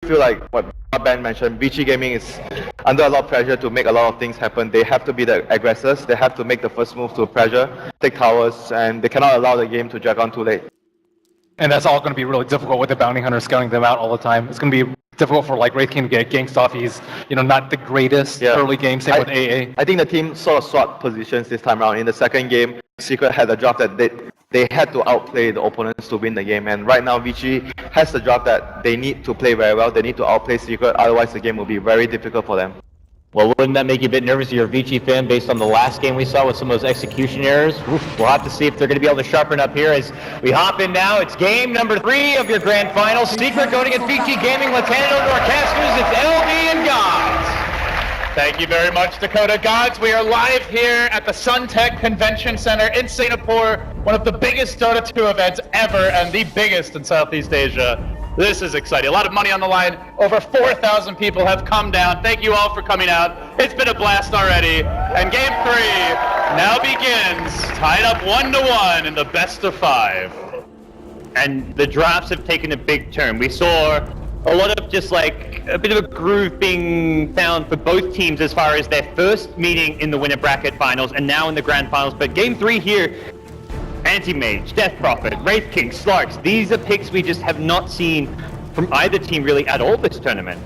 feel like what Ben mentioned, Vici Gaming is under a lot of pressure to make a lot of things happen. They have to be the aggressors. They have to make the first move to pressure, take towers, and they cannot allow the game to drag on too late. And that's all going to be really difficult with the bounty hunter scouting them out all the time. It's going to be difficult for like Wraith King to get ganked off. He's, not the greatest early game. Same with AA. I think the team sort of swapped positions this time around. In the second game, Secret had a draft that they had to outplay the opponents to win the game. And right now, Vici has the draft that they need to play very well. They need to outplay Secret. Otherwise, the game will be very difficult for them. Well, wouldn't that make you a bit nervous if you're a Vici fan based on the last game we saw with some of those execution errors? We'll have to see if they're going to be able to sharpen up here as we hop in now. It's game number 3 of your grand final. Secret going against Vici Gaming. Let's hand it over to our casters. It's LD and Gods. Thank you very much, Dakota. Gods, we are live here at the Suntec Convention Center in Singapore. One of the biggest Dota 2 events ever and the biggest in Southeast Asia. This is exciting. A lot of money on the line. Over 4,000 people have come down. Thank you all for coming out. It's been a blast already. And game 3 now begins. Tied up 1-1 in the best of 5. And the drafts have taken a big turn. We saw a lot of just like a bit of a groove being found for both teams as far as their first meeting in the winner bracket finals and now in the grand finals. But game 3 here, Anti-Mage, Death Prophet, Wraith King, Slarks, these are picks we just have not seen from either team really at all this tournament.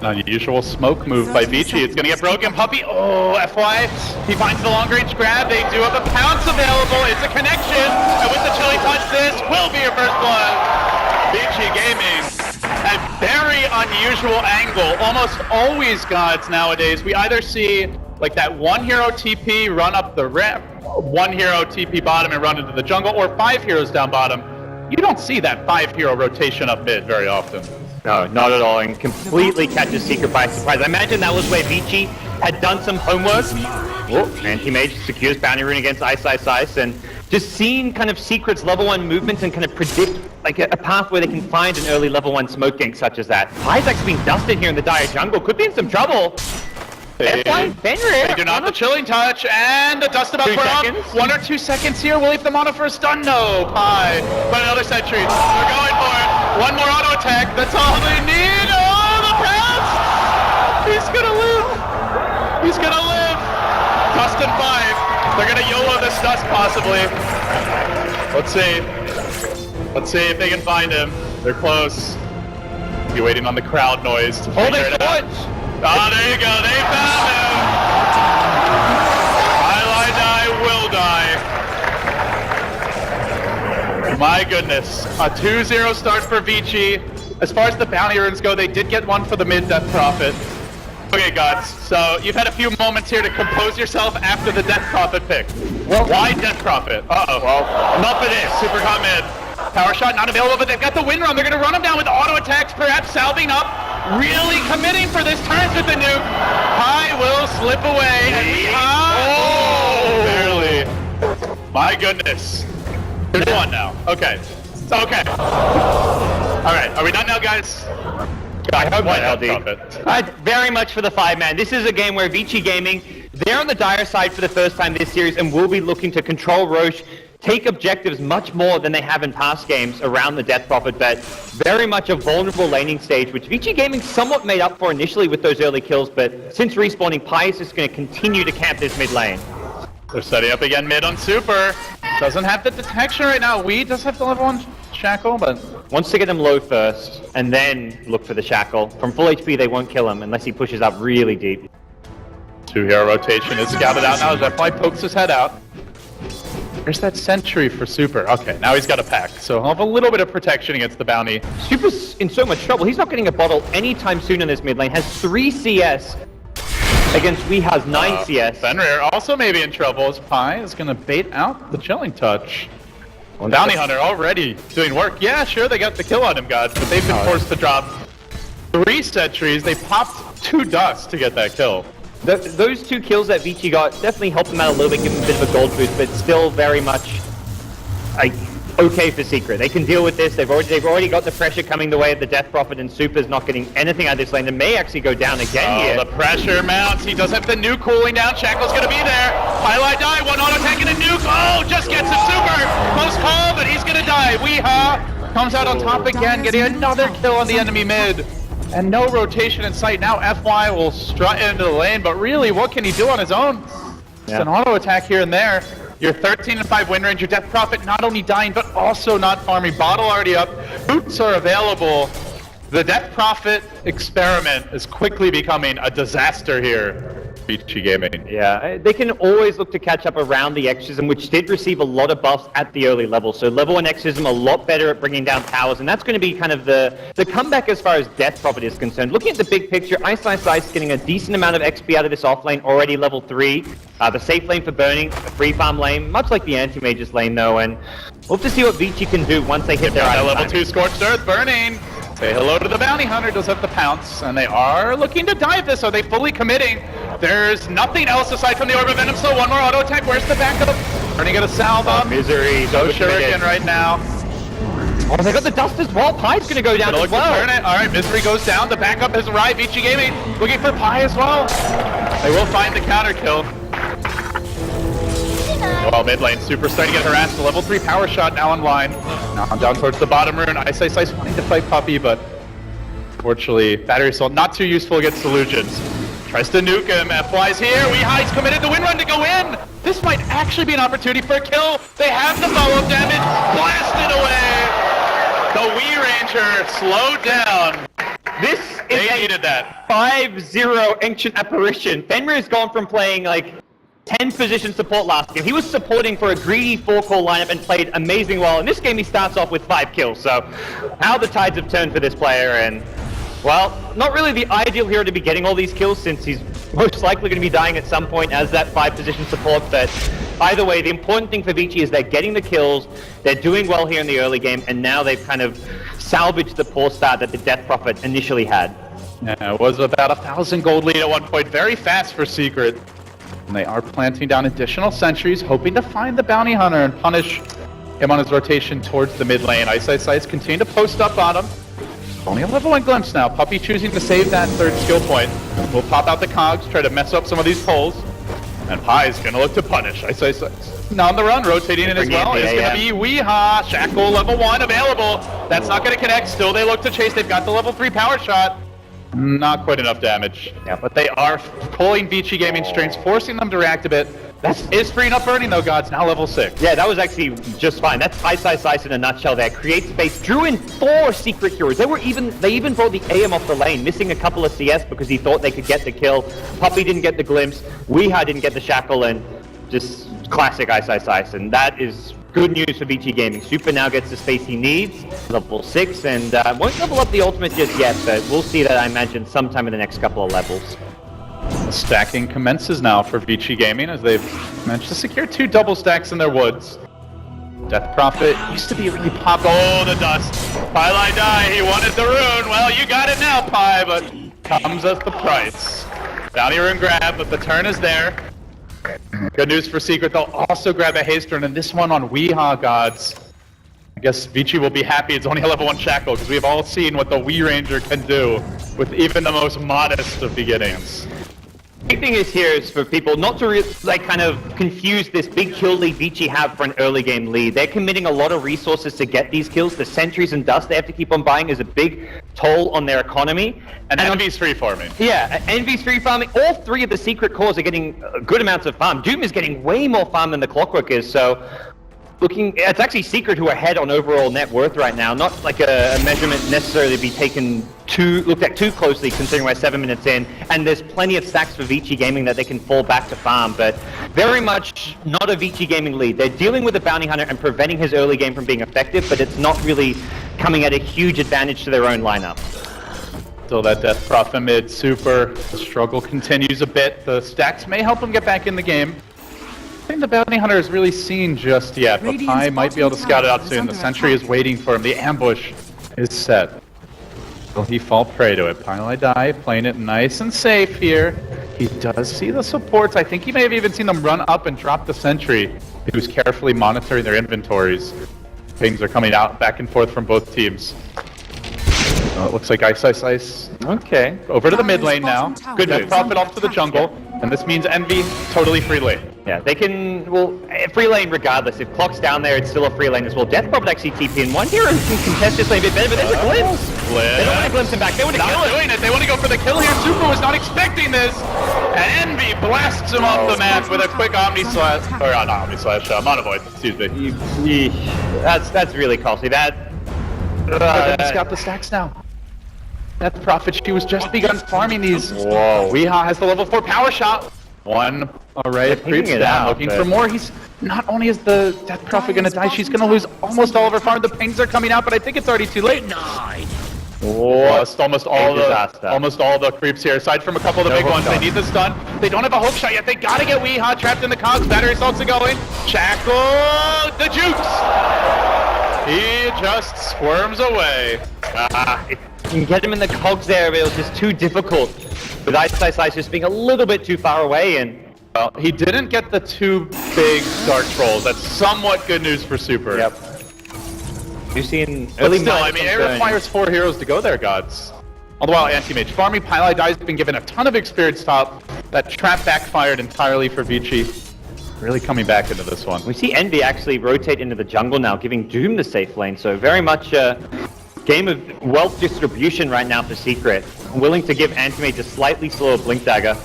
Unusual smoke move by Vici. It's going to get broken. Puppy, FY. He finds the long range grab. They do have a pounce available. It's a connection. And with the chilly touch, this will be your first blood. Vici Gaming, a very unusual angle. Almost always, Gods, nowadays, we either see like that one hero TP run up the ramp, one hero TP bottom and run into the jungle, or 5 heroes down bottom. You don't see that 5 hero rotation up mid very often. No, not at all, and completely catches Secret by surprise. I imagine that was where Vici had done some homework. Anti-Mage secures Bounty Rune against Ice, and just seeing kind of Secret's level 1 movements and kind of predict like a path where they can find an early level 1 smoke gank such as that. Isaac's being dusted here in the dire jungle, could be in some trouble. They do not the chilling touch, and the dust about for 1 or 2 seconds here. Will leave them on it for a stun. No, Pi. But another sentry. They're going for it. One more auto attack. That's all they need. Oh, the pounce! He's gonna live. He's gonna live. Dust and 5. They're gonna YOLO this dust possibly. Let's see. Let's see if they can find him. They're close. Be waiting on the crowd noise to figure it out. Ah, there you go. They found him. Die will die. My goodness. A 2-0 start for Vici. As far as the bounty runes go, they did get one for the mid Death Prophet. Okay, Gods. So you've had a few moments here to compose yourself after the Death Prophet pick. Well, why Death Prophet? Uh-oh. Well, enough of this. Super hot mid. Power shot not available, but they've got the win run. They're going to run him down with auto attacks, perhaps salving up. Really committing for this turns with the nuke. Pi will slip away. Barely. My goodness. 2-1 now. Okay. Okay. All right. Are we done now, guys? I hope not, very much for the 5-man. This is a game where Vici Gaming, they're on the dire side for the first time this series and will be looking to control Roche, take objectives much more than they have in past games around the Death Prophet, but very much a vulnerable laning stage, which Vici Gaming somewhat made up for initially with those early kills, but since respawning, Pi is just going to continue to camp this mid lane. They're setting up again mid on Super. Doesn't have the detection right now. Weed does have the level 1 shackle, but wants to get him low first, and then look for the shackle. From full HP, they won't kill him unless he pushes up really deep. 2 hero rotation is scouted out now as F5 pokes his head out. There's that sentry for Super. Okay, now he's got a pack, so he'll have a little bit of protection against the bounty. Super's in so much trouble. He's not getting a bottle anytime soon in this mid lane. Has 3 CS against We has 9 CS. Fenrir also may be in trouble as Pi is going to bait out the chilling touch. Well, Bounty Hunter already doing work. Yeah, sure, they got the kill on him, Gods, but they've been forced to drop 3 sentries. They popped 2 dust to get that kill. Those 2 kills that Vici got definitely helped them out a little bit, give them a bit of a gold boost, but still very much like okay for Secret. They can deal with this. They've already got the pressure coming the way of the Death Prophet, and Super's not getting anything out of this lane. They may actually go down again here. The pressure mounts. He does have the nuke cooling down. Shackle's gonna be there. Highlight die. 1 auto attack and a nuke. Oh, just gets him. Super. Close call, but he's gonna die. Weehaw comes out on top again, getting another kill on the enemy mid. And no rotation in sight. Now FY will strut into the lane, but really, what can he do on his own? It's an auto attack here and there. Your 13-5 win range, your Death Prophet not only dying, but also not farming. Bottle already up, boots are available. The Death Prophet experiment is quickly becoming a disaster here. Vici Gaming. Yeah, they can always look to catch up around the Exorcism, which did receive a lot of buffs at the early level. So level 1 Exorcism a lot better at bringing down towers, and that's going to be kind of the comeback as far as Death Prophet is concerned. Looking at the big picture, Ice getting a decent amount of XP out of this off lane, already level 3. The safe lane for burning, a free farm lane, much like the anti-mages lane though, and we'll have to see what Vici can do once they hit their level 2 Scorched Earth burning. Say hello to the Bounty Hunter, does have the pounce, and they are looking to dive this. Are they fully committing? There's nothing else aside from the Orb of Venom, so one more auto attack. Where's the backup? Turning it a salve up. Misery. So Shuriken right now. Oh, they got the dust as well. Pie's gonna go down as well. Turn it. All right, Misery goes down. The backup has arrived. Vici Gaming looking for Pie as well. They will find the counter kill. Well, mid lane, Super starting to get harassed. The level 3 power shot now online. Now down towards the bottom rune. Ice wanting to fight Puppy, but unfortunately, Battery Assault not too useful against Illusions. Tries to nuke him. FY's here. Weehi's committed the win run to go in. This might actually be an opportunity for a kill. They have the follow-up damage. Blasted away. The Wii Ranger slowed down. This is needed that. 5-0 Ancient Apparition. Fenrir's gone from playing like 10 position support last game. He was supporting for a greedy 4-core lineup and played amazing well. In this game, he starts off with 5 kills. So, how the tides have turned for this player, and well, not really the ideal hero to be getting all these kills since he's most likely going to be dying at some point as that 5 position support. But either way, the important thing for Vici is they're getting the kills, they're doing well here in the early game, and now they've kind of salvaged the poor start that the Death Prophet initially had. Yeah, it was about 1,000 gold lead at one point, very fast for Secret. And they are planting down additional sentries, hoping to find the Bounty Hunter and punish him on his rotation towards the mid lane. Ice continue to post up on him. Only a level 1 glimpse now. Puppy choosing to save that 3rd skill point. We'll pop out the cogs, try to mess up some of these pulls. And Pie's gonna look to punish. Ice now on the run, rotating in as well. It's gonna be Weeha. Shackle level 1 available. That's not gonna connect. Still they look to chase. They've got the level 3 power shot. Not quite enough damage. Yeah, but they are pulling Vici Gaming strings, forcing them to react a bit. That is freeing up burning though, Gods, now level 6. Yeah, that was actually just fine. That's Ice in a nutshell there. Create space, drew in 4 secret heroes. They even brought the AM off the lane, missing a couple of CS because he thought they could get the kill. Puppy didn't get the glimpse, Weeha didn't get the shackle, and just classic Ice. And that is good news for Vici Gaming. Super now gets the space he needs, level 6, and won't level up the ultimate just yet, but we'll see that, I imagine, sometime in the next couple of levels. Stacking commences now for Vici Gaming as they've managed to secure 2 double stacks in their woods. Death Prophet used to be really pop. Oh, the dust. Pie die. He wanted the rune. Well, you got it now, Pie, but comes at the price. Bounty rune grab, but the turn is there. Good news for Secret. They'll also grab a haste rune, and this one on Weeha, Gods. I guess Vici will be happy it's only a level 1 shackle because we've all seen what the Wii Ranger can do with even the most modest of beginnings. The big thing is here is for people not to kind of confuse this big kill lead Vici have for an early game lead. They're committing a lot of resources to get these kills. The sentries and dust they have to keep on buying is a big toll on their economy. And Envy's free farming. Yeah, Envy's free farming. All 3 of the secret cores are getting good amounts of farm. Doom is getting way more farm than the Clockwork is, so it's actually Secret who are ahead on overall net worth right now. Not like a measurement necessarily to be looked at too closely, considering we're 7 minutes in. And there's plenty of stacks for Vici Gaming that they can fall back to farm, but very much not a Vici Gaming lead. They're dealing with the Bounty Hunter and preventing his early game from being effective, but it's not really coming at a huge advantage to their own lineup. Still that Death Prophet mid super. The struggle continues a bit. The stacks may help him get back in the game. I think the Bounty Hunter is really seen just yet, but Pie might be able to scout it out soon. The sentry is waiting for him. The ambush is set. Will he fall prey to it? Pile die, playing it nice and safe here. He does see the supports. I think he may have even seen them run up and drop the sentry. He was carefully monitoring their inventories. Things are coming out back and forth from both teams. It looks like Ice. Okay. Over to the mid lane now. Good Death Prophet off to the jungle. And this means Envy, totally free lane. Yeah, they can, free lane regardless. If Clock's down there, it's still a free lane as well. Death Prophet actually TP in. One hero can contest this lane a bit better, but there's a glimpse. They don't want to glimpse him back. They want to kill him. Doing it. They want to go for the kill here. Super was not expecting this. And Envy blasts him off the map with a quick Omni Slash. Or not Omni Slash, Mono Void, excuse me. That's really costly. He's got the stacks now. Death Prophet, she was just begun farming these. Whoa. Weehaw has the level 4 power shot. One array of creeps down, looking for more. He's not only is the Death Prophet gonna die, she's gonna lose almost all of her farm. The pings are coming out, but I think it's already too late. Lost almost all the creeps here, aside from a couple of the big ones. They need the stun. They don't have a hook shot yet. They gotta get Weehaw trapped in the cogs. Battery assaults are going. Shackle the jukes. He just squirms away. You can get him in the cogs there, but it was just too difficult. With Ice just being a little bit too far away, and well, he didn't get the 2 big Dark Trolls. That's somewhat good news for Super. Yep. You're seeing early. Still, I mean, it requires 4 heroes to go there, gods. All the while, Anti-Mage farming. Pylai Dai's been given a ton of experience top. That trap backfired entirely for Vici. Really coming back into this one. We see Envy actually rotate into the jungle now, giving Doom the safe lane. So very much a game of wealth distribution right now for Secret. Willing to give Anti-Mage a slightly slower Blink Dagger,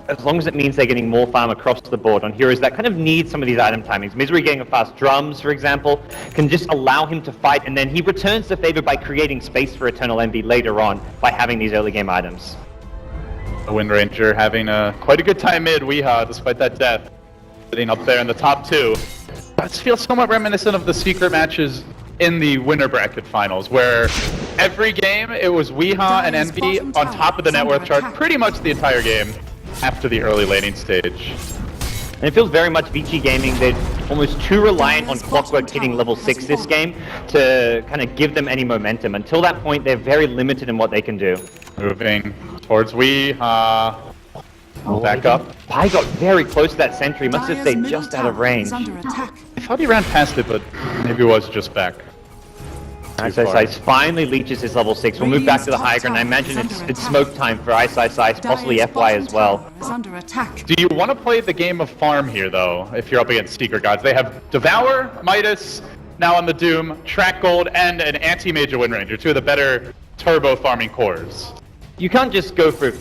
as long as it means they're getting more farm across the board on heroes that kind of need some of these item timings. Misery getting a fast drums, for example, can just allow him to fight, and then he returns the favor by creating space for Eternal Envy later on by having these early game items. The Wind Ranger having quite a good time mid, Weehaw, despite that death. Sitting up there in the top 2. That feels somewhat reminiscent of the Secret matches in the winner bracket finals, where every game it was Weehaw and Envy on top of the net worth chart pretty much the entire game after the early laning stage. And it feels very much Vici Gaming. They're almost too reliant on Clockwork hitting level 6 this game to kind of give them any momentum. Until that point, they're very limited in what they can do. Moving towards Weehaw. Back up. Pi got very close to that sentry. Must have stayed just out of range. I thought he ran past it, but maybe it was just back. Ice finally leeches his level 6. We'll move back to the high ground. I imagine it's smoke time for Ice, possibly FY as well. Do you want to play the game of farm here, though, if you're up against Secret Gods? They have Devour, Midas, now on the Doom, Track Gold, and an Anti-Major Wind Ranger, 2 of the better turbo farming cores. You can't just go for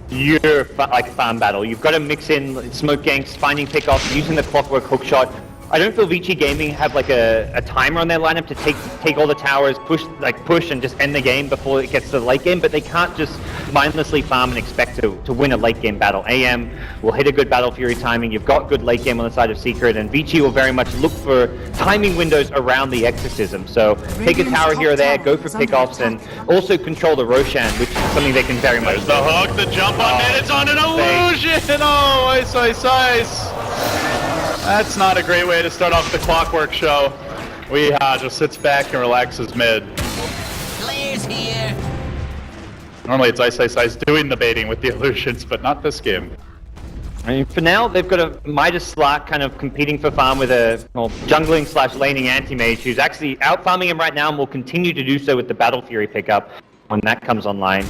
pure farm battle. You've got to mix in smoke ganks, finding pickoffs, using the Clockwork hookshot. I don't feel Vici Gaming have like a timer on their lineup to take all the towers, push and just end the game before it gets to the late game, but they can't just mindlessly farm and expect to win a late game battle. AM will hit a good Battle Fury timing. You've got good late game on the side of Secret, and Vici will very much look for timing windows around the Exorcism. So take a tower here or there, go for pickoffs, and also control the Roshan, which is something they can very much do. The hook, the jump on it, it's on an illusion! Oh, Ice. That's not a great way to start off the Clockwork show. Weehaw just sits back and relaxes mid. Players here. Normally it's Ice doing the baiting with the illusions, but not this game. I mean, for now, they've got a Midas Slark kind of competing for farm with a jungling/laning Anti-Mage who's actually out-farming him right now and will continue to do so with the Battle Fury pickup when that comes online.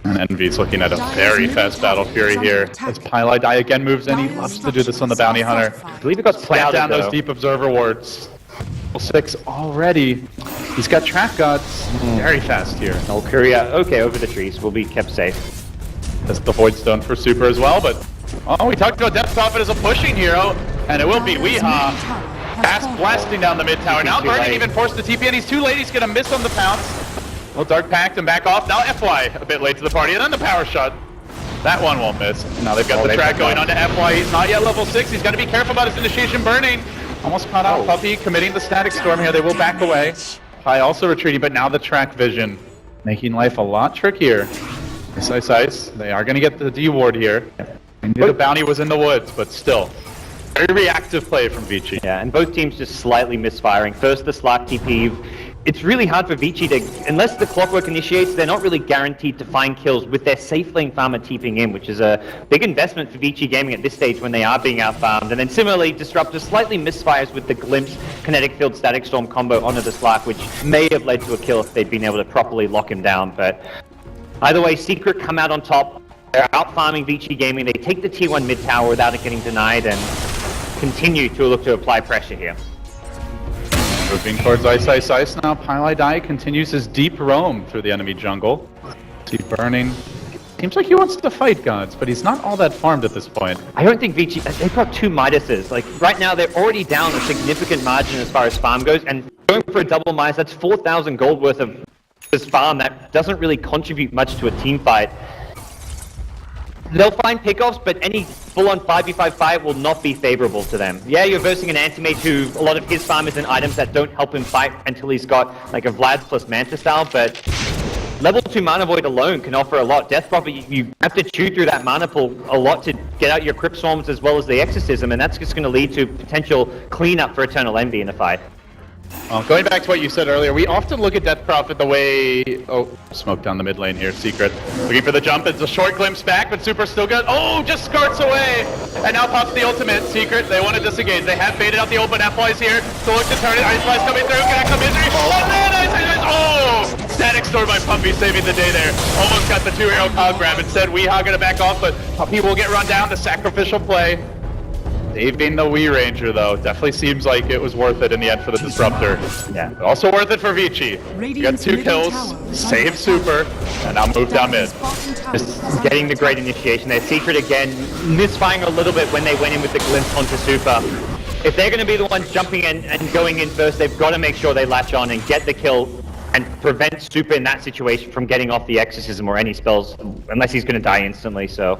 And Envy's looking at a very fast Battle Fury here. As Pylai Dai again moves in, he loves to do this on the Bounty Hunter. I believe it got Plant down though. those deep observer wards. 6 already. He's got Track Gods. Very fast here. Valkyria, okay, over the trees, will be kept safe. That's the Void Stone for Super as well, but we talked about Death Prophet as a pushing hero, and it will be Weehaw. Fast blasting down the mid tower. Now Guardian even forced the TP, and he's too late. He's gonna miss on the pounce. Well, Dark Pact and back off. Now FY a bit late to the party, and then the power shot. That one won't miss. Now they've got the track going on to FY. He's not yet level 6. He's got to be careful about his initiation burning. Almost caught out Puppy, committing the static storm here. They will back away. Pi also retreating, but now the track vision, making life a lot trickier. Ice. They are going to get the D ward here. I knew the bounty was in the woods, but still. Very reactive play from Vici. Yeah, and both teams just slightly misfiring. First the Slark TP. It's really hard for Vici to, unless the Clockwork initiates, they're not really guaranteed to find kills with their safe lane farmer TPing in, which is a big investment for Vici Gaming at this stage when they are being out-farmed. And then similarly, Disruptor slightly misfires with the Glimpse Kinetic Field Static Storm combo onto the Slark, which may have led to a kill if they'd been able to properly lock him down. But either way, Secret come out on top. They're out-farming Vici Gaming. They take the Tier 1 mid tower without it getting denied and continue to look to apply pressure here. Moving towards Ice now. Pylai continues his deep roam through the enemy jungle. See burning. Seems like he wants to fight gods, but he's not all that farmed at this point. I don't think Vici, they've got 2 Midases. Like, right now, they're already down a significant margin as far as farm goes, and going for a double Midas, that's 4,000 gold worth of this farm that doesn't really contribute much to a team fight. They'll find pickoffs, but any full-on 5v5 fight will not be favorable to them. Yeah, you're versing an anti-mage who a lot of his farm is in items that don't help him fight until he's got like a Vlad plus Manta style, but level 2 Mana Void alone can offer a lot. Death Prophet, you have to chew through that mana pool a lot to get out your Crypt Swarms as well as the Exorcism, and that's just going to lead to potential cleanup for Eternal Envy in the fight. Going back to what you said earlier, we often look at Death Prophet the way... Oh, smoke down the mid lane here, Secret. Looking for the jump, it's a short glimpse back, but Super's still good. Oh, just skirts away! And now pops the ultimate. Secret, they want to disengage. They have baited out the open. F-Fly's here. Still look to turn it. Ice Fly's coming through. Connect the misery. And then Ice! Oh! Static Storm by Puppy saving the day there. Almost got the 2-hero cog grab. Instead, Weehaw gonna back off, but Puppy will get run down. The sacrificial play. Saving the Wii Ranger, though. Definitely seems like it was worth it in the end for the Disruptor. Yeah. Also worth it for Vici. You got 2 kills, save Super, and now move down mid. Just getting the great initiation there. Secret again, misfiring a little bit when they went in with the glimpse onto Super. If they're going to be the ones jumping in and going in first, they've got to make sure they latch on and get the kill and prevent Super in that situation from getting off the Exorcism or any spells, unless he's going to die instantly, so...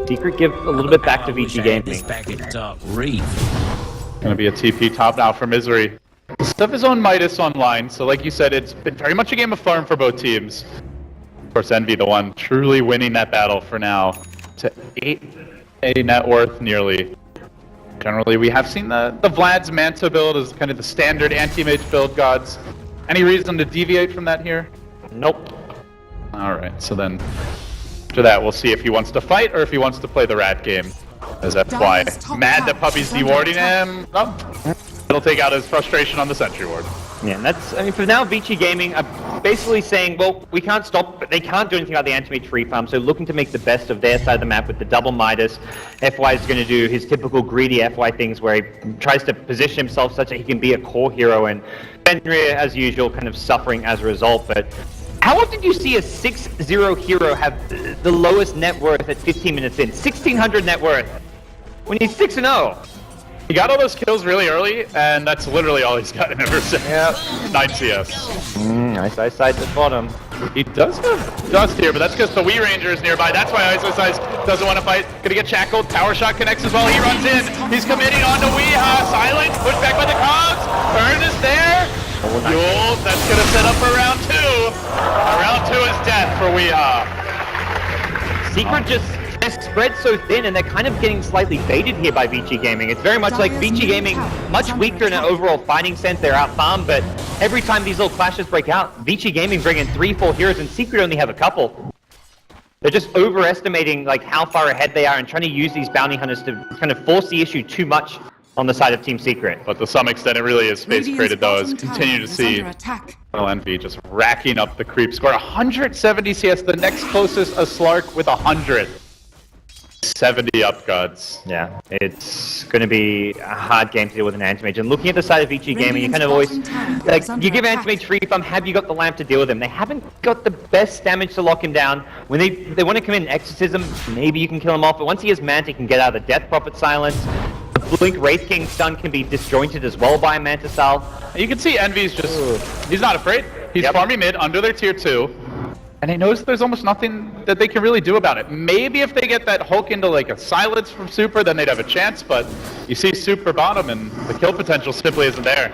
Secret give a little bit back to Vici Gaming. Gonna be a TP top now for Misery. Stuff his own Midas online, so like you said, it's been very much a game of farm for both teams. Of course, Envy the one truly winning that battle for now to 8k net worth nearly. Generally, we have seen the Vlad's Manta build as kind of the standard anti-mage build gods. Any reason to deviate from that here? Nope. Alright, so then after that, we'll see if he wants to fight or if he wants to play the rat game. As F-Fly mad that Puppy's dewarding him. Oh, it'll take out his frustration on the Sentry Ward. Yeah, and that's, I mean, for now, Vici Gaming are basically saying, well, we can't stop, but they can't do anything about the anti-mage free farm, so looking to make the best of their side of the map with the double Midas. FY is going to do his typical greedy FY things where he tries to position himself such that he can be a core hero, and Fenrir, as usual, kind of suffering as a result, but how often do you see a 6-0 hero have the lowest net worth at 15 minutes in? 1,600 net worth when he's 6-0. He got all those kills really early, and that's literally all he's gotten ever since. Yeah. 9 CS. Nice Ice Ice at bottom. He does have dust here, but that's because the Wii Ranger is nearby. That's why Ice doesn't want to fight. Gonna get shackled. Power shot connects as well. He runs in. He's committing onto Weehaw. Silent. Pushed back by the cogs. Burn is there. Yule, that's gonna set up for round 2. Round 2 is death for Weehaw. Secret just spread so thin, and they're kind of getting slightly baited here by Vici Gaming. It's very much like Vici Gaming, much weaker in an overall fighting sense. They're out farmed, but every time these little clashes break out, Vici Gaming bring in 3-4 heroes, and Secret only have a couple. They're just overestimating like how far ahead they are and trying to use these bounty hunters to kind of force the issue too much on the side of Team Secret. But to some extent, it really is space created, though, as continue to see Envy just racking up the creep score. 170 CS, the next closest a Slark with 100. 70 up, gods. Yeah, it's going to be a hard game to deal with an anti-mage. And looking at the side of Vici Gaming, you kind of always, like, you give anti-mage free farm, have you got the lamp to deal with him? They haven't got the best damage to lock him down. When they want to come in Exorcism, maybe you can kill him off, but once he has Manta, he can get out of the Death Prophet silence. The Blink Wraith King stun can be disjointed as well by a Manta style. You can see Envy's just, he's not afraid. He's farming mid under their tier 2. And he knows there's almost nothing that they can really do about it. Maybe if they get that Hulk into like a silence from Super, then they'd have a chance, but you see Super bottom and the kill potential simply isn't there.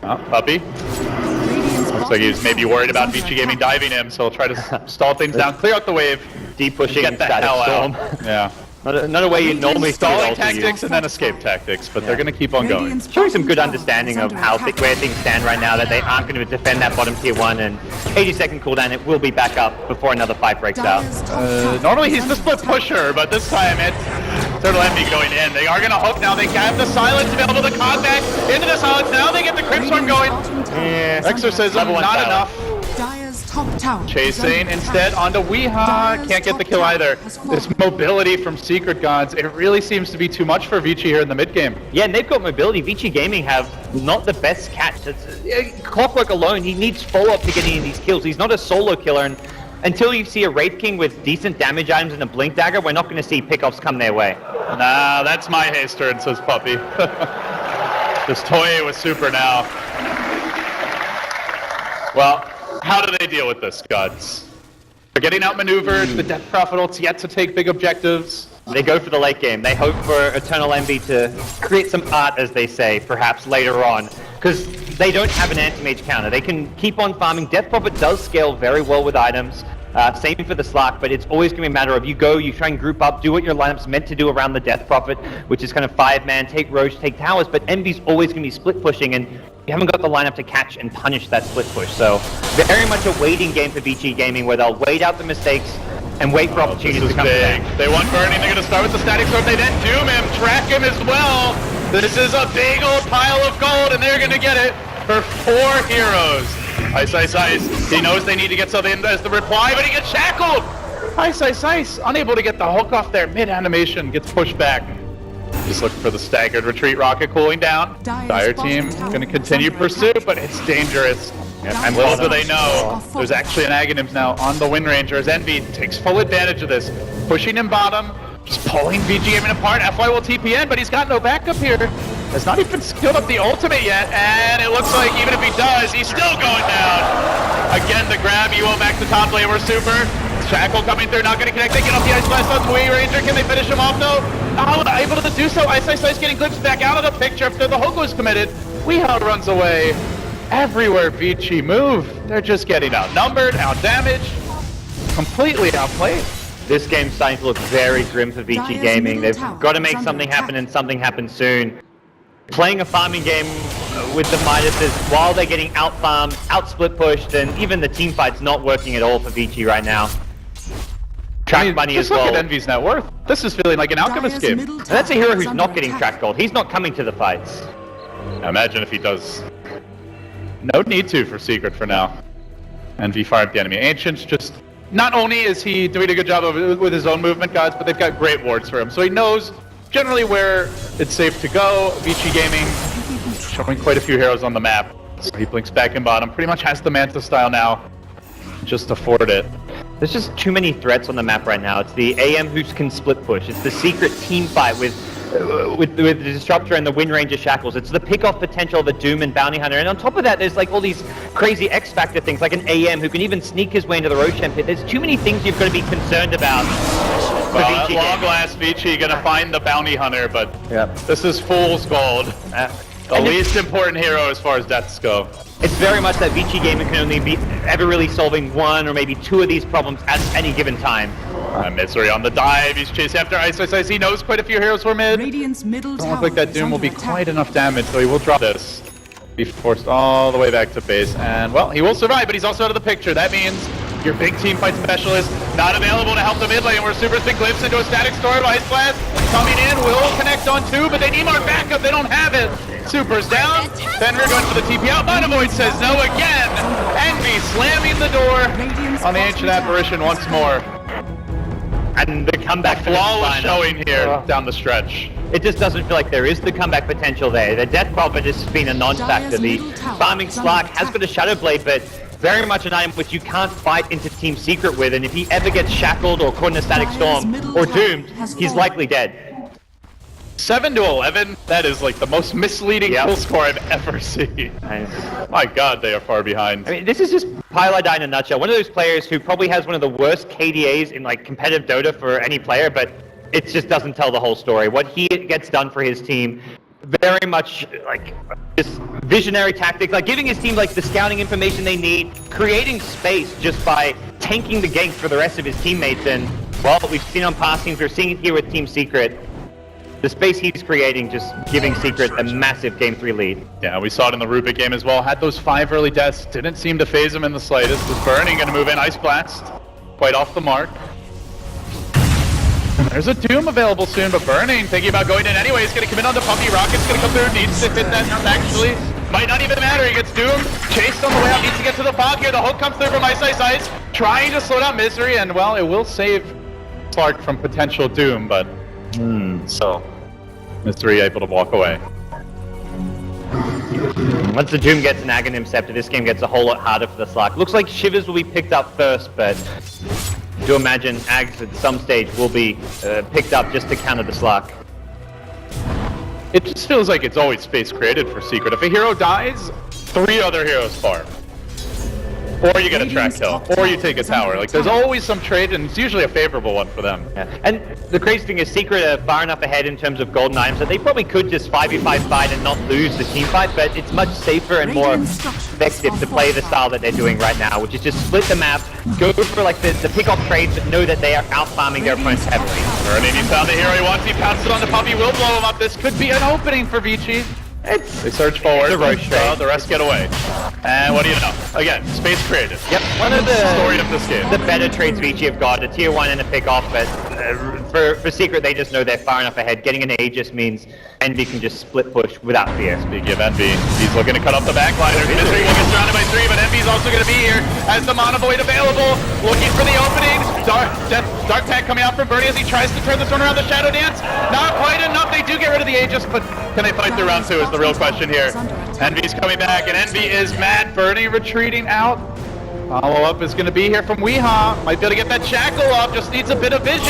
Oh, Puppy. Looks like he's maybe worried about Vici Gaming diving him, so he'll try to stall things down, clear out the wave, deep pushing, get the hell out. Yeah. Not a way you normally stalling tactics and then escape tactics, but they're going to keep on going. Showing some good understanding of where things stand right now, that they aren't going to defend that bottom tier 1, and 80-second cooldown, it will be back up before another fight breaks out. Normally he's the split pusher, but this time it's Turtle Envy going in. They are going to hook now. They have the silence available to cog back into the silence. Now they get the Crypt Swarm going. Yeah. Exorcism, not enough. top tower. Chasing instead onto Weeha. Can't get the kill either. This mobility from Secret Gods, it really seems to be too much for Vici here in the mid game. Yeah, and they've got mobility. Vici Gaming have not the best catch. Clockwork alone, he needs follow-up to get any of these kills. He's not a solo killer, and until you see a Wraith King with decent damage items and a Blink Dagger, we're not going to see pickoffs come their way. Nah, that's my haste turn, says Puppy. Just toying with Super now. Well, how do they deal with this, Gods? They're getting outmaneuvered. The Death Prophet ult's yet to take big objectives. They go for the late game. They hope for Eternal Envy to create some art, as they say, perhaps later on. Because they don't have an anti-mage counter. They can keep on farming. Death Prophet does scale very well with items. Same for the Slark, but it's always going to be a matter of you go, you try and group up, do what your lineup's meant to do around the Death Prophet, which is kind of 5-man, take Roche, take towers, but Envy's always going to be split pushing, and you haven't got the lineup to catch and punish that split push. So very much a waiting game for Vici Gaming, where they'll wait out the mistakes and wait for opportunities to come back. They want Burning. They're going to start with the Static Sword. They then doom him, track him as well. This is a big old pile of gold, and they're going to get it for 4 heroes. Ice, Ice, Ice. He knows they need to get something as the reply, but he gets shackled. Ice, Ice, Ice. Unable to get the hook off there. Mid-animation gets pushed back. Just looking for the staggered retreat rocket cooling down. Dire team going to continue pursuit, but it's dangerous. And little do they know, there's actually an Aghanim's now on the Wind Ranger as Envy takes full advantage of this. Pushing him bottom, just pulling Vici Gaming apart. FY will TPN, but he's got no backup here. Has not even skilled up the ultimate yet, and it looks like even if he does, he's still going down. Again, the grab, Ewo back to top lane, we're super. Shackle coming through, not going to connect. They get off the Ice Blast on the Wind Ranger. Can they finish him off? No. Not able to do so. Ice, Ice, Ice getting glimpsed back out of the picture after the hook was committed. Weeha runs away. Everywhere Vici move, they're just getting outnumbered, outdamaged, completely outplayed. This game's starting to look very grim for Vici Gaming. They've got to make something happen and something happen soon. Playing a farming game with the Midases while they're getting out-farmed, out-split pushed, and even the team fight's not working at all for Vici right now. Track money as well. Just look at Envy's net worth. This is feeling like an Alchemist game. And that's a hero who's not getting track gold. He's not coming to the fights. Imagine if he does. No need to for Secret for now. Envy fired the enemy Ancients. Just not only is he doing a good job with his own movement, Gods, but they've got great wards for him. So he knows generally where it's safe to go. Vici Gaming showing quite a few heroes on the map. So he blinks back in bottom. Pretty much has the Manta style now. Just afford it. There's just too many threats on the map right now. It's the AM who can split push. It's the Secret team fight with the Disruptor and the Wind Ranger Shackles. It's the pick-off potential of the Doom and Bounty Hunter. And on top of that, there's like all these crazy X-Factor things, like an AM who can even sneak his way into the Roshan pit. There's too many things you've got to be concerned about. Well, at long last, Vici gonna find the Bounty Hunter, but this is fool's gold. The least important hero as far as deaths go. It's very much that Vici Gaming can only be ever really solving 1 or maybe 2 of these problems at any given time. Misery on the dive. He's chasing after Ice, Ice, Ice. He knows quite a few heroes for mid. Radiant's middle Doesn't look like that Doom will be quite enough damage, so he will drop this. Be forced all the way back to base, and well, he will survive, but he's also out of the picture. That means your big team fight specialist not available to help the mid lane, where Super's been glimpsed into a static storm. Ice Blast coming in, will connect on 2, but they need more backup. They don't have it. Super's down. Fenrir going for the TP out. Minavoid says no again. Envy slamming the door on the Ancient Apparition once more. And the comeback flawless showing here down the stretch. It just doesn't feel like there is the comeback potential there. The Death Prophet has been a non-factor. The farming Slark has got a Shadow Blade, but very much an item which you can't fight into Team Secret with, and if he ever gets shackled or caught in a static storm or doomed, he's likely dead. 7-11, that is like the most misleading kill score I've ever seen. My god, they are far behind. I mean, this is just Pylodie in a nutshell. One of those players who probably has one of the worst KDAs in like competitive Dota for any player, but it just doesn't tell the whole story. What he gets done for his team, very much like this visionary tactic, like giving his team like the scouting information they need, creating space just by tanking the gank for the rest of his teammates. And well, we've seen on past teams, we're seeing it here with Team Secret. The space he's creating, just giving Secret a massive Game 3 lead. Yeah, we saw it in the Rubik game as well. Had those 5 early deaths, didn't seem to phase him in the slightest. Was Burning going to move in, Ice Blast, quite off the mark. There's a Doom available soon, but Burning, thinking about going in anyway, is going to come in on the Puppy. Rocket's going to come through, needs to hit that actually. Might not even matter. He gets Doom chased on the way out. Needs to get to the fog here. The hook comes through from Ice. Trying to slow down Misery, and well, it will save Clark from potential Doom, but so Misery able to walk away. Once the Doom gets an Aghanim Scepter, this game gets a whole lot harder for the Slark. Looks like Shivers will be picked up first, but do imagine Ags at some stage will be picked up just to counter the Slark. It just feels like it's always space created for Secret. If a hero dies, 3 other heroes farm. Or you get a track kill, or you take a tower. Like, there's always some trade, and it's usually a favorable one for them. Yeah. And the crazy thing is, Secret are far enough ahead in terms of golden items that they probably could just 5v5 fight and not lose the team fight, but it's much safer and more effective to play the style that they're doing right now, which is just split the map, go for like the pick-off trades, but know that they are out-farming their opponents heavily. Burning, he found the hero he wants, he pounced it on the Puppy, will blow him up. This could be an opening for Vici. They surge forward, the rest get away. And what do you know? Again, space created. Yep, one of the story of this game. The better trades Vici have got, a tier 1 and a pick-off, but for Secret they just know they're far enough ahead. Getting an Aegis means Envy can just split push without fear. Speaking of Envy, he's looking to cut off the backliners. Misery will get surrounded by 3, but Envy's also going to be here as the Mana Void available, looking for the openings. Dark Pack coming out from Birdie as he tries to turn this one around the Shadow Dance. Not quite enough, they do get rid of the Aegis, but can they fight through round 2 is the real question here. Envy's coming back, and Envy is mad. Birdie retreating out. Follow-up is going to be here from Weehaw. Might be able to get that Shackle off, just needs a bit of vision.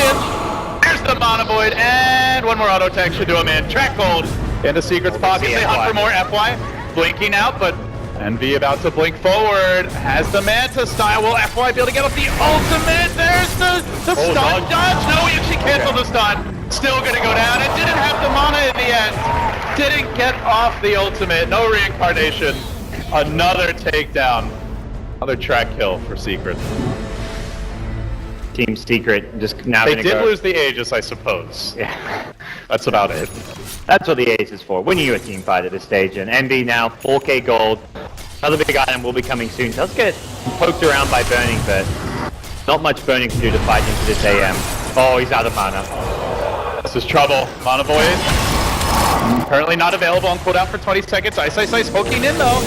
There's the Mana Void, and one more auto tech should do him in. Track Gold into Secret's pocket. They hunt for more FY. Blinking out, but Envy about to blink forward. Has the Manta style. Will FY be able to get off the ultimate? There's the stun dodge. No, he actually canceled the stun. Still going to go down. It didn't have the mana in the end. Didn't get off the ultimate. No reincarnation. Another takedown. Another track kill for Secret. Team Secret just now They did lose the Aegis, I suppose. Yeah. That's about it. That's what the Ace is for, winning you a team fight at this stage. And Envy now 4k gold. Another big item will be coming soon. Does get poked around by Burning, but not much Burning to do to fight into this AM. Oh, he's out of mana. This is trouble. Mana Void. Currently not available on cooldown for 20 seconds. Ice poking in though.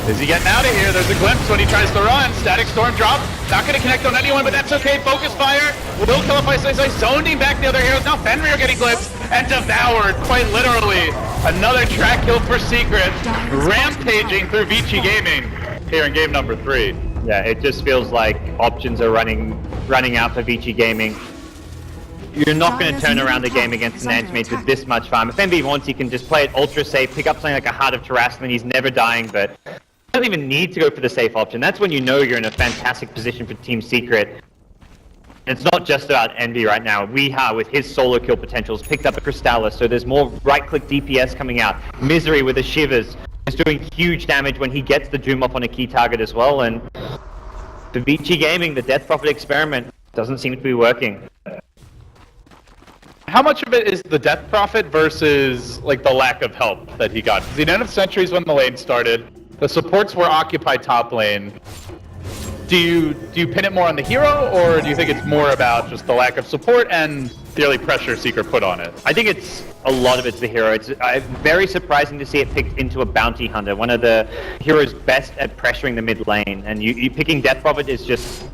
Is he getting out of here? There's a glimpse when he tries to run. Static Storm drop. Not going to connect on anyone, but that's okay. Focus Fire will kill up Ice. Zoning back the other heroes. Now Fenrir getting glimpsed and devoured, quite literally. Another track kill for Secret. Rampaging through Vici Gaming here in game number 3. Yeah, it just feels like options are running out for Vici Gaming. You're not going to turn around the game against an anti-mage with this much farm. If MB wants, he can just play it ultra safe, pick up something like a Heart of Terraslin, he's never dying, but you don't even need to go for the safe option. That's when you know you're in a fantastic position for Team Secret. It's not just about Envy right now. Weehaw, with his solo kill potentials, picked up a Crystallis, so there's more right-click DPS coming out. Misery with the Shivers is doing huge damage when he gets the Doom up on a key target as well, and for Vici Gaming, the Death Prophet experiment doesn't seem to be working. How much of it is the Death Prophet versus like the lack of help that he got? Because he didn't have sentries when the lane started. The supports were occupied top lane. Do you pin it more on the hero, or do you think it's more about just the lack of support and the early pressure Secret put on it? I think a lot of it's the hero. It's very surprising to see it picked into a bounty hunter, one of the heroes best at pressuring the mid lane, and you picking Death Prophet is just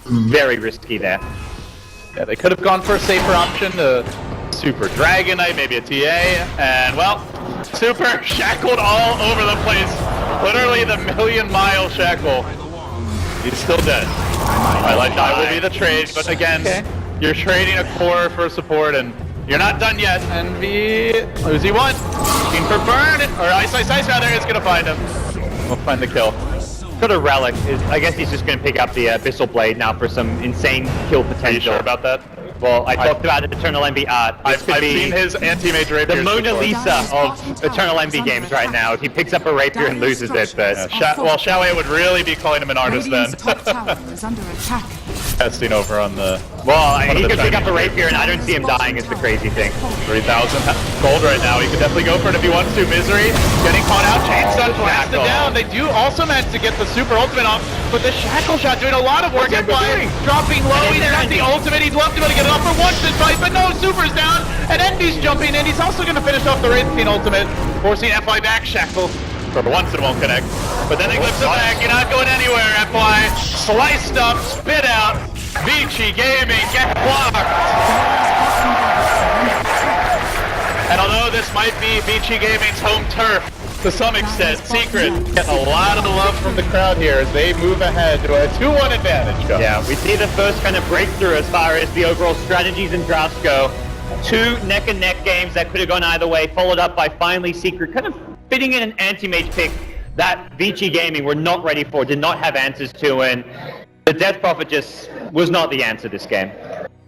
very risky there. Yeah, they could have gone for a safer option, the Super Dragon Knight, maybe a TA, and well, Super shackled all over the place. Literally the million-mile shackle. He's still dead. Twilight Die will be the trade, but again, you're trading a core for support, and you're not done yet. Envy, Uzi 1, looking for Burn, or Ice rather, is gonna find him. We'll find the kill. Got a relic. I guess he's just going to pick up the Abyssal Blade now for some insane kill potential. Are you sure about that? Well, I talked about Eternal Envy art. I've seen his anti-mage rapiers. The Mona Lisa of Eternal Envy games right now. If he picks up a rapier and loses it, but well, Xiaowei would really be calling him an artist then. Testing over on the. Well, he can pick up a rapier, and I don't see him dying. Is the crazy thing. 3,000 gold right now. He could definitely go for it if he wants to. Misery getting caught out. Chain Stun blasted down. They do also manage to get the super ultimate off, but the shackle shot doing a lot of work. Dropping low. He's got the ultimate. He'd love to be able to get it off for once this fight, but no, Super's down, and Envy's jumping in. He's also going to finish off the Wraith King ultimate, forcing FI back. Shackle For once it won't connect. But then he glips it back. You're not going anywhere, FY. Sliced up, spit out. Vici Gaming get blocked. And although this might be Vici Gaming's home turf, to some extent, Secret getting a lot of love from the crowd here as they move ahead to a 2-1 advantage. Yeah, we see the first kind of breakthrough as far as the overall strategies and drafts go. 2 neck-and-neck games that could have gone either way, followed up by finally Secret kind of fitting in an anti-mage pick that Vici Gaming were not ready for, did not have answers to, and the Death Prophet just was not the answer this game.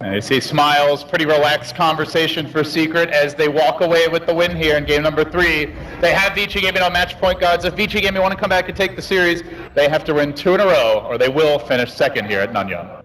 And you see smiles, pretty relaxed conversation for Secret as they walk away with the win here in game number 3. They have Vici Gaming on match point, gods. If Vici Gaming want to come back and take the series, they have to win 2 in a row, or they will finish second here at NanYang.